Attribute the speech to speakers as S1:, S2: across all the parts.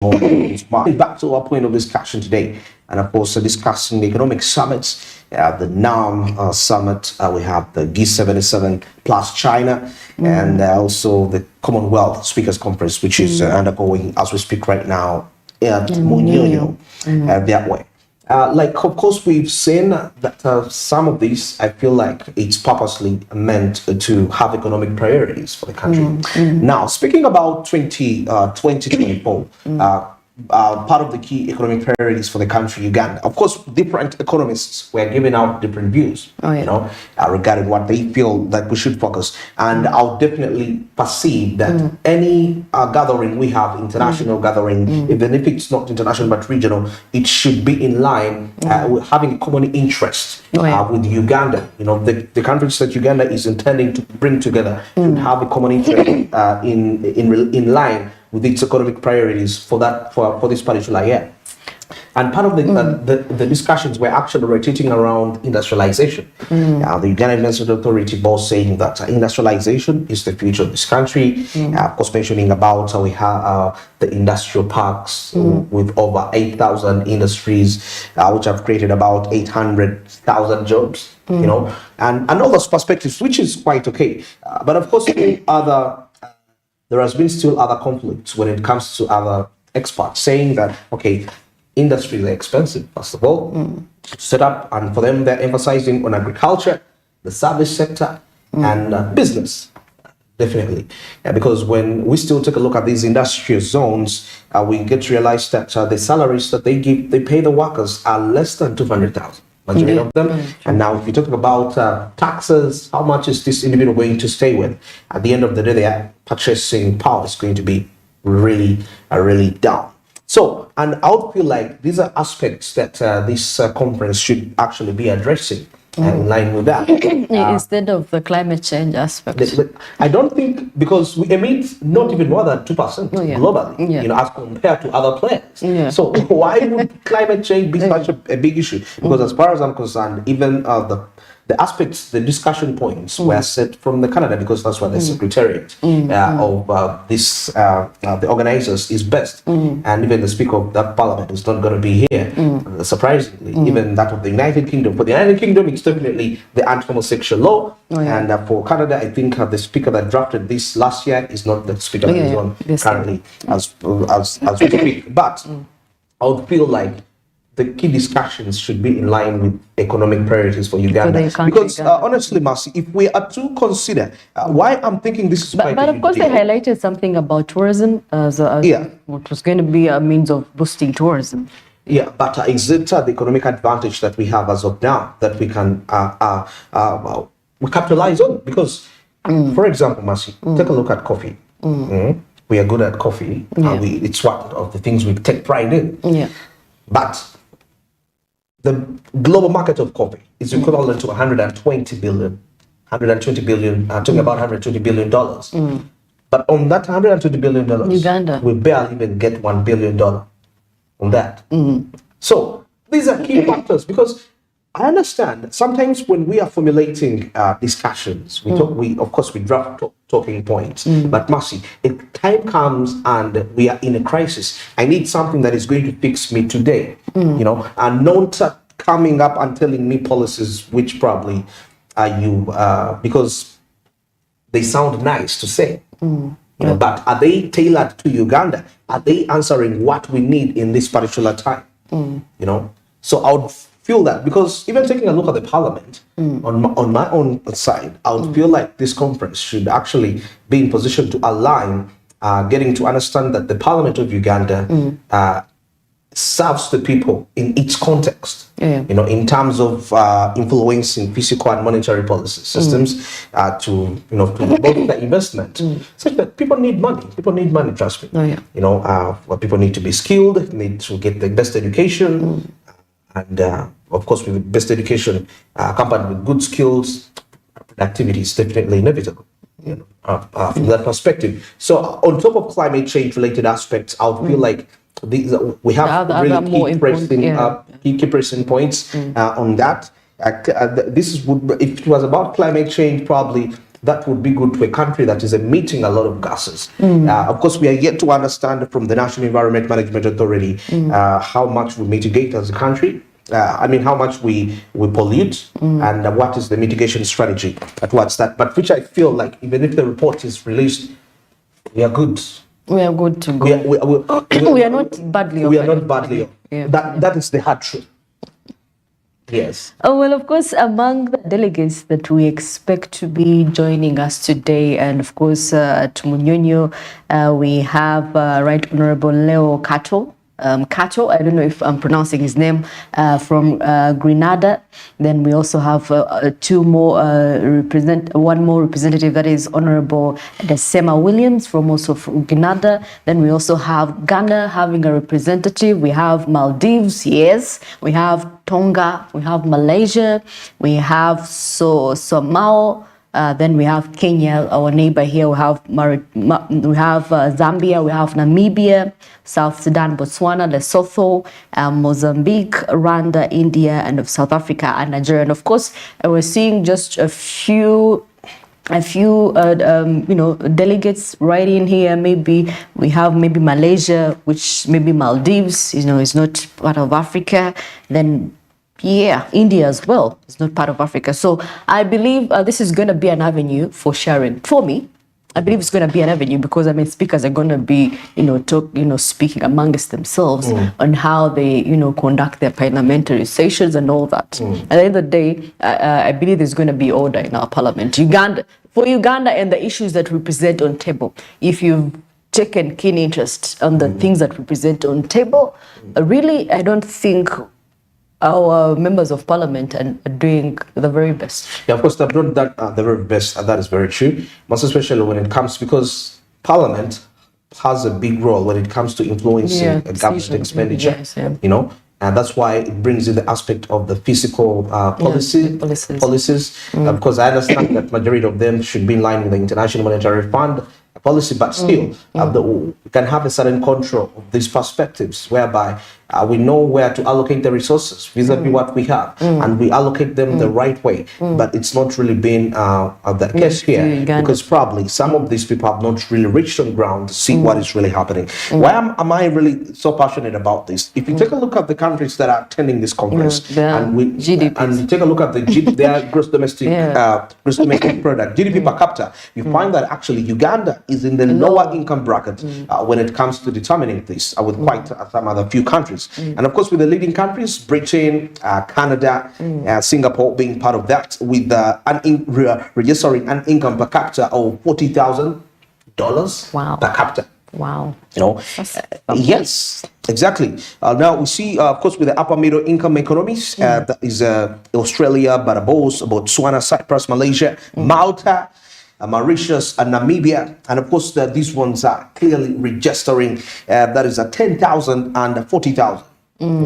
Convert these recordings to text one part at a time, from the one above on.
S1: But back to our point of discussion today, and of course, discussing the economic summits, the NAM summit, we have the G77 plus China, and also the Commonwealth Speakers Conference, which is undergoing as we speak right now at Munyo, that way. Like, of course, we've seen that some of these, I feel like it's purposely meant to have economic priorities for the country. Now, speaking about 2024, part of the key economic priorities for the country, Uganda. Of course, different economists were giving out different views, regarding what they feel that we should focus. And I'll definitely perceive that any gathering we have, international gathering, even if it's not international but regional, it should be in line with having a common interest with Uganda. The countries that Uganda is intending to bring together should have a common interest in line with its economic priorities for this particular year. And part of the discussions were actually rotating around industrialization. The Uganda Investment Authority both saying that industrialization is the future of this country. Of course, mentioning about how we have the industrial parks with over 8,000 industries, which have created about 800,000 jobs. And all those perspectives, which is quite okay. But of course, there has been still other conflicts when it comes to other experts saying that, okay, industries are expensive, first of all, to set up, and for them, they're emphasizing on agriculture, the service sector, and business, definitely. Because when we still take a look at these industrial zones, we get to realize that the salaries that they pay the workers are less than 200,000. Majority of them. And now if you talk about taxes, how much is this individual going to stay with? At the end of the day, their purchasing power is going to be really down. So, and I would feel like these are aspects that this conference should actually be addressing. In line with that.
S2: Instead of the climate change aspect.
S1: I don't think, because we emit not even more than 2% globally, as compared to other players. So why would climate change be such a big issue? Because as far as I'm concerned, even the aspects, the discussion points were set from the Canada, because that's what the secretariat of this, the organizers is best. And even the Speaker of that Parliament is not going to be here, surprisingly. Even that of the United Kingdom. For the United Kingdom, it's definitely the anti-homosexual law. And for Canada, I think the Speaker that drafted this last year is not the Speaker that is on currently as we speak. But I would feel like the key discussions should be in line with economic priorities for Uganda. Because honestly, Marcy, if we are to consider why I'm thinking this is
S2: but of course they highlighted something about tourism as what was going to be a means of boosting tourism.
S1: Yeah, but is it the economic advantage that we have as of now that we can capitalize on? Because, for example, Marcy, take a look at coffee. We are good at coffee. It's one of the things we take pride in. But the global market of coffee is equivalent to 120 billion, talking about $120 billion. But on that $120 billion,
S2: Uganda,
S1: we barely even get $1 billion on that. So these are key factors, because I understand that sometimes when we are formulating discussions, we of course we draft talking points. But Marcy, if time comes and we are in a crisis, I need something that is going to fix me today, and not coming up and telling me policies which probably are because they sound nice to say. But are they tailored to Uganda? Are they answering what we need in this particular time? So I would feel that, because even taking a look at the parliament, on my own side, I would feel like this conference should actually be in position to align, getting to understand that the parliament of Uganda serves the people in its context, in terms of influencing fiscal and monetary policy systems to promote the investment, such that people need money. People need money, trust me. People need to be skilled, need to get the best education, and of course, with best education accompanied with good skills, productivity is definitely inevitable. From that perspective. So, on top of climate change related aspects, I would feel like we have really key pressing points on that. If it was about climate change, probably that would be good to a country that is emitting a lot of gases. Of course, we are yet to understand from the National Environment Management Authority how much we mitigate as a country. How much we pollute and what is the mitigation strategy towards that. But which I feel like even if the report is released, we are good.
S2: We are good to go. We are not badly off.
S1: We are not badly off.
S2: Yeah.
S1: That is the hard truth. Yes.
S2: Oh, well, of course, among the delegates that we expect to be joining us today, and of course, at Munyonyo, we have Right Honorable Leo Kato. Kato, I don't know if I'm pronouncing his name, from Grenada. Then we also have one more representative, that is Honorable Desema Williams from also from Grenada. Then we also have Ghana having a representative. We have Maldives, yes. We have Tonga. We have Malaysia. We have Samoa. Then we have Kenya, our neighbor here. We have Zambia. We have Namibia, South Sudan, Botswana, Lesotho, Mozambique, Rwanda, India, and of South Africa and Nigeria. And of course, we're seeing just a few delegates right in here. Maybe we have Malaysia, which maybe Maldives, is not part of Africa. Then India as well is not part of Africa. So I believe this is going to be an avenue for sharing. For me, I believe it's going to be an avenue because speakers are going to be, speaking amongst themselves on how they, conduct their parliamentary sessions and all that. At the end of the day, I believe there's going to be order in our parliament. For Uganda and the issues that we present on table, if you've taken keen interest on the things that we present on table, really, I don't think our members of parliament are doing the very best.
S1: Yeah, of course, they've done that the very best, and that is very true. Most especially when it comes, because parliament has a big role when it comes to influencing government expenditure.
S2: Yes, yeah.
S1: And that's why it brings in the aspect of the fiscal policies. Because I understand that majority of them should be in line with the International Monetary Fund policy, but still we can have a certain control of these perspectives whereby we know where to allocate the resources vis-a-vis what we have, and we allocate them the right way. But it's not really been the case here, because probably some of these people have not really reached on ground to see what is really happening. Why am I really so passionate about this? If you take a look at the countries that are attending this conference, and you take a look at their gross domestic product, GDP per capita, you find that actually Uganda is in the lower income bracket when it comes to determining this, with quite some other few countries. And of course, with the leading countries, Britain, Canada, Singapore being part of that, with registering an income per capita of $40,000 per capita.
S2: Wow.
S1: Yes, exactly. Now we see, of course, with the upper middle income economies, that is Australia, Barbados, Botswana, Cyprus, Malaysia, Malta, Mauritius, and Namibia, and of course these ones are clearly registering that is 10,000 and 40,000.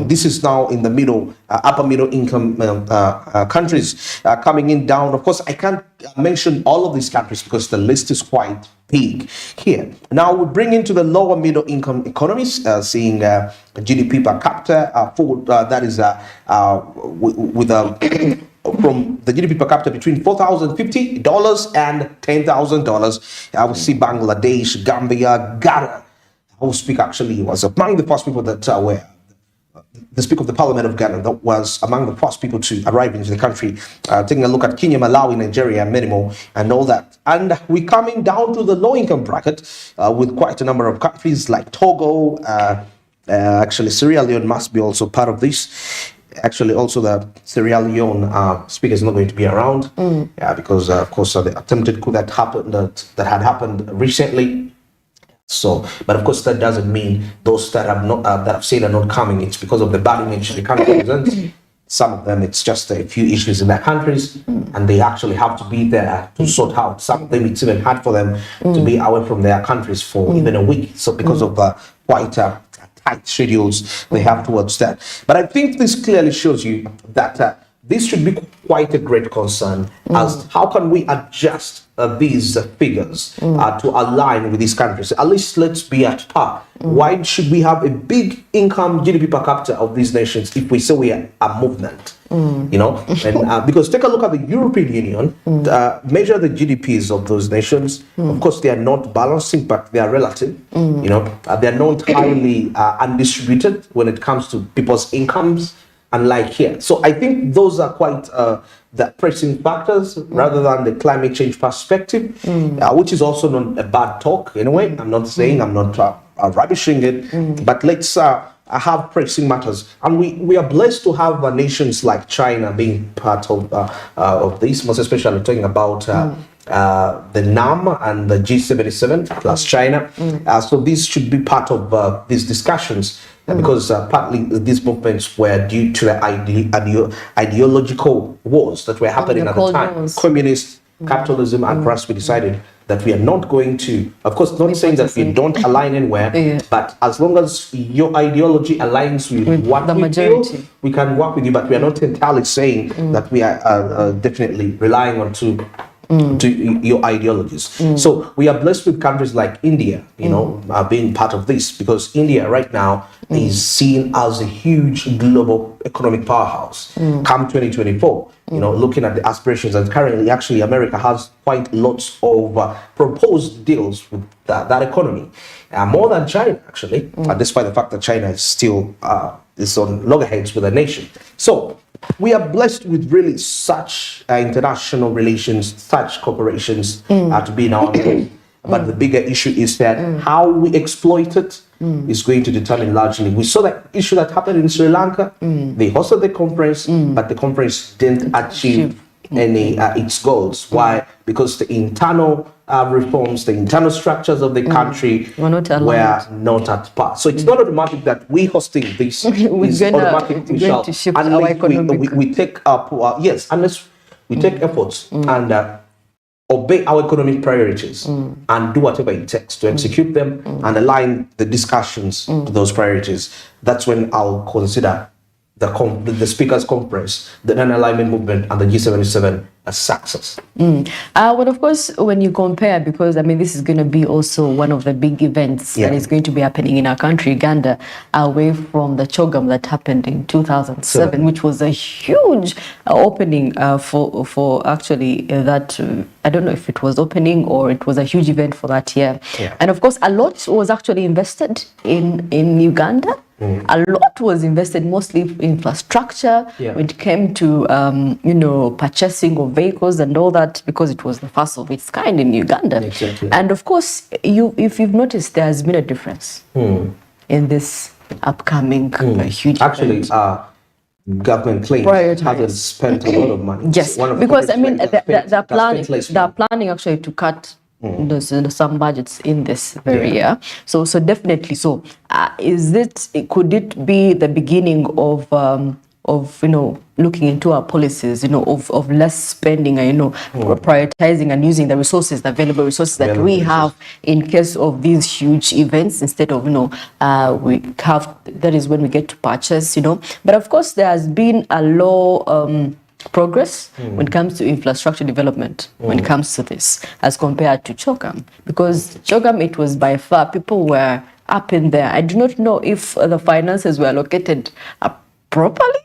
S1: This is now in the middle, upper middle income countries coming in down. Of course, I can't mention all of these countries because the list is quite big here. Now we bring into the lower middle income economies, seeing GDP per capita that is with from the GDP per capita between $4,050 and $10,000. I will see Bangladesh, Gambia, Ghana. Whose speaker actually was among the first people that were the Speaker of the Parliament of Ghana, that was among the first people to arrive into the country. Taking a look at Kenya, Malawi, Nigeria, and many more, and all that. And we're coming down to the low-income bracket with quite a number of countries like Togo. Actually, Sierra Leone must be also part of this. Actually, also the Sierra Leone speaker is not going to be around, because of course the attempted coup that had happened recently. So, but of course that doesn't mean those that have not that have said are not coming. It's because of the bad image they can't represent. Some of them, it's just a few issues in their countries, and they actually have to be there to sort out. Some of them, it's even hard for them to be away from their countries for even a week. So, because of quite tight schedules they have towards that. But I think this clearly shows you that this should be quite a great concern as how can we adjust these figures to align with these countries. At least let's be at par. Why should we have a big income GDP per capita of these nations if we say we are a movement? You know, and because take a look at the European Union, measure the GDPs of those nations. Of course, they are not balancing, but they are relative. You know, they are not highly undistributed when it comes to people's incomes, unlike here. So I think those are quite the pressing factors rather than the climate change perspective, which is also not a bad talk in a way. I'm not saying, I'm not rubbishing it, but let's have pressing matters. And we are blessed to have nations like China being part of this, most especially talking about the NAM and the G77 plus China. So this should be part of these discussions. Because partly these movements were due to the ideological wars that were happening at the time. Communist, capitalism, and perhaps we decided that we are not going to, of course, not saying that we don't align anywhere, but as long as your ideology aligns with what the majority feel, we can work with you, but we are not entirely saying that we are definitely relying on to your ideologies. So we are blessed with countries like India, you know, being part of this, because India right now is seen as a huge global economic powerhouse. Come 2024, you know, looking at the aspirations, and currently actually America has quite lots of proposed deals with that economy, more than China actually, despite the fact that China is still is on loggerheads with a nation. So we are blessed with really such international relations, such corporations to be in our midst. But the bigger issue is that how we exploit it is going to determine largely. We saw that issue that happened in Sri Lanka. They hosted the conference, but the conference didn't achieve any its goals. Why? Because the internal reforms, the internal structures of the country were not at par. So it's not automatic that we hosting this is automatic to shift unless we take up unless we take efforts and obey our economic priorities and do whatever it takes to execute them and align the discussions to those priorities. That's when I'll consider the speakers conference, the non-alignment movement, and the G77 a success.
S2: Well, of course, when you compare, because I mean, this is going to be also one of the big events that is going to be happening in our country, Uganda, away from the CHOGM that happened in 2007, which was a huge opening for actually that. I don't know if it was opening or it was a huge event for that year. And of course, a lot was actually invested in Uganda. A lot was invested, mostly in infrastructure, when it came to, you know, purchasing of vehicles and all that, because it was the first of its kind in Uganda. And of course, if you've noticed, there has been a difference in this upcoming huge
S1: event. Government claims hasn't spent a lot of money.
S2: Yes, because I mean, they're planning actually to cut some budgets in this very year. So definitely. So could it be the beginning of you know, looking into our policies, you know, of less spending and, you know, prioritizing and using the resources, the available resources that we have in case of these huge events, instead of, you know, that is when we get to purchase, you know. But of course, there has been a low progress when it comes to infrastructure development, when it comes to this, as compared to CHOGM. Because CHOGM, it was by far, people were up in there. I do not know if the finances were allocated properly,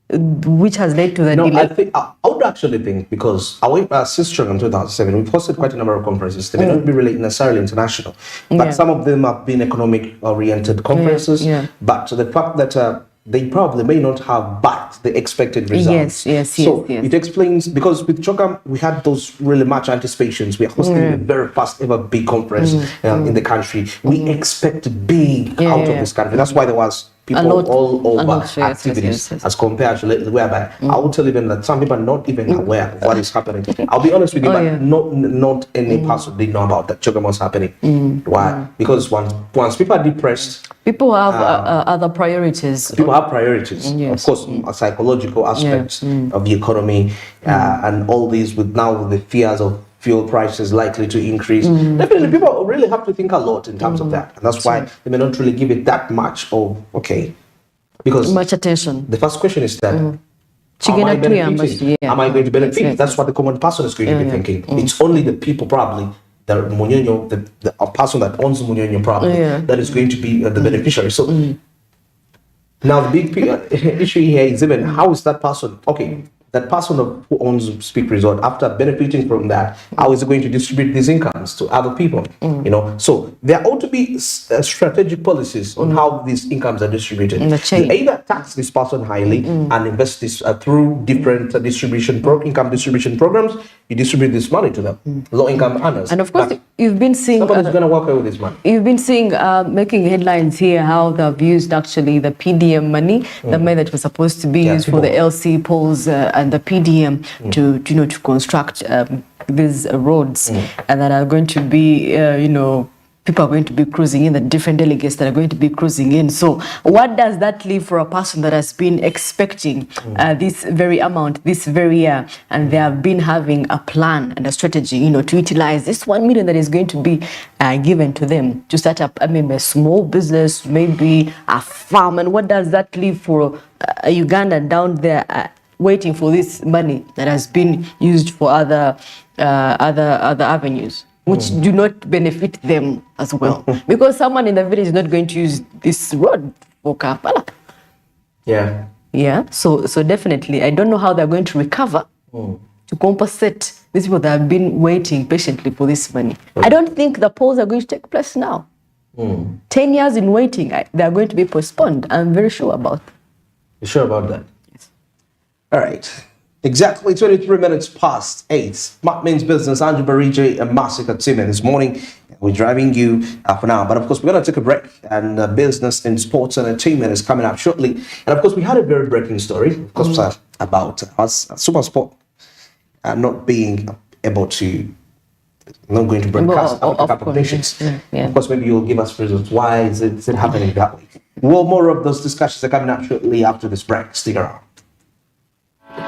S2: which has led to the delay.
S1: I would actually think, because since CHOGM 2007, we've hosted quite a number of conferences. They may not be really necessarily international, but some of them have been economic-oriented conferences. But the fact that they probably may not have backed the expected results. So it explains, because with CHOGM, we had those really much anticipations. We are hosting the very first ever big conference in the country. We expect big out of this country. That's why there was people all over activities as compared to lately, whereby I will tell them that some people are not even aware of what is happening. I'll be honest with you, but not any person did know about that CHOGM was happening. Why? Because once people are depressed,
S2: people have other priorities.
S1: People have priorities. Of course, psychological aspects of the economy and all these, with now the fears of fuel prices likely to increase. Definitely, people really have to think a lot in terms of that. And that's why they may not really give it that much of, because
S2: much attention.
S1: The first question is that, am I benefiting? Am I going to benefit? That's what the common person is going to be thinking. It's only the people probably, the Munyonyo, the person that owns Munyonyo probably, that is going to be the beneficiary. So Now, the big issue here is even how is that person, okay, that person who owns Speak Resort, after benefiting from that, how is it going to distribute these incomes to other people? You know, so there ought to be strategic policies on how these incomes are distributed.
S2: In the chain.
S1: You either tax this person highly and invest this through different income distribution programs. You distribute this money to them, low income earners.
S2: And of course, you've been seeing
S1: somebody's going to walk away with this money.
S2: You've been seeing making headlines here how they've used actually the PDM money, the money that was supposed to be used for the LC poles and the PDM to construct these roads, and that are going to be people are going to be cruising in, the different delegates that are going to be cruising in. So what does that leave for a person that has been expecting this very amount this very year, and they have been having a plan and a strategy, to utilize this 1 million that is going to be given to them to start up, a small business, maybe a farm? And what does that leave for a Ugandan down there waiting for this money that has been used for other avenues, which do not benefit them as well? Because someone in the village is not going to use this road for Kampala.
S1: Yeah.
S2: Yeah. So definitely, I don't know how they're going to recover to compensate these people that have been waiting patiently for this money. I don't think the polls are going to take place now. 10 years in waiting, they are going to be postponed. I'm very sure about that.
S1: You sure about that?
S2: Yes.
S1: All right. Exactly 23 minutes past 8. Smart Means Business, Andrew Barije and Masika Timen this morning. We're driving you for now. But of course, we're going to take a break. And business in sports and entertainment is coming up shortly. And of course, we had a very breaking story, of course, about us, Super Sport not being able to, not going to broadcast Africa Cup of Nations.
S2: Yeah.
S1: Of course, maybe you'll give us reasons. Why is it happening that way? Well, more of those discussions are coming up shortly after this break. Stick around.